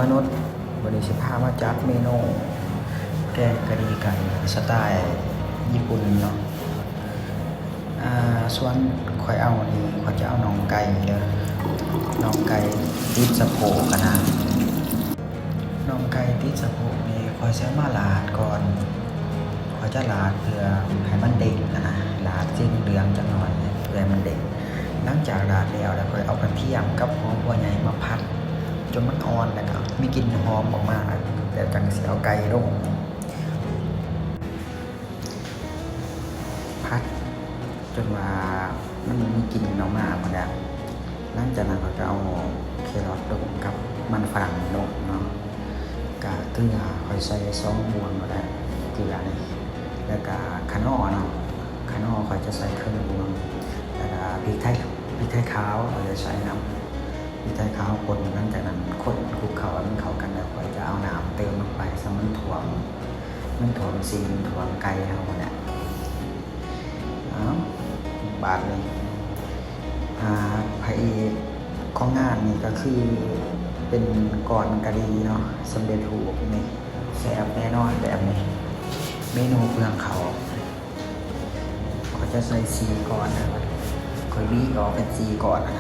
มนุษย์บริสิพามาจัดเมนูแกงกะหรี่ไก่สไตล์ญี่ปุ่นเนาะส่วนข่อยเอานี่ข่อยจะเอาน่องไก่เด้อน่องไก่ติดสะโพกกันนะน่องไก่ติดสะโพกนี่ข่อยสิมาลาดก่อนข่อยจะลาดเพื่อให้มันเด้งนะลาดสิ้นเหลืองจักหน่อยเพื่อให้มันเด้งหลังจากลาดแล้วข่อยเอากระเทียมกับหอมหัวใหญ่มาผัดจนมันอ่อนแล้วก็มีกลิ่นหอมออกมาแล้วจังสิเอาไก่ลงผัดจนว่ามันมีกลิ่นออกมาหมดแล้วหลังจากนั้นเราจะเอาแครอทลงกับมันฝรั่งลงเนาะกะเกลือค่อยใส่2 บวงก็ได้เกลือนี่แล้วก็คะน้อเนาะคะน้อค่อยจะใส่ครึ่งบวงแล้วก็พริกไทยขาวเราจะใส่น้ำพริกไทยขาวคนหลังจากนั้นคนคลุกเข้าให้มันเข้ากันแล้วค่อยจะเอาน้ำเติมลงไปซะมันถ่วงซีนถ่วงไก่เฮาเนี่ยบาทเลยพระเอกของงานนี่ก็คือเป็นก่อนกะหรี่เนาะสำเร็จรูปนี่แซ่บแน่นอนแบบนี้เมนูเปลืองเขาก็จะใส่ซีก่อนนะค่อยบี้ออกเป็นซีก่อนนะ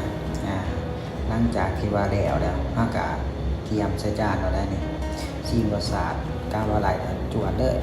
หลังจากที่ว่าแล้วนอกจากเตรียมใส่จานเราได้นี่ซีรสชาติกาวาไหลจวดเด้อ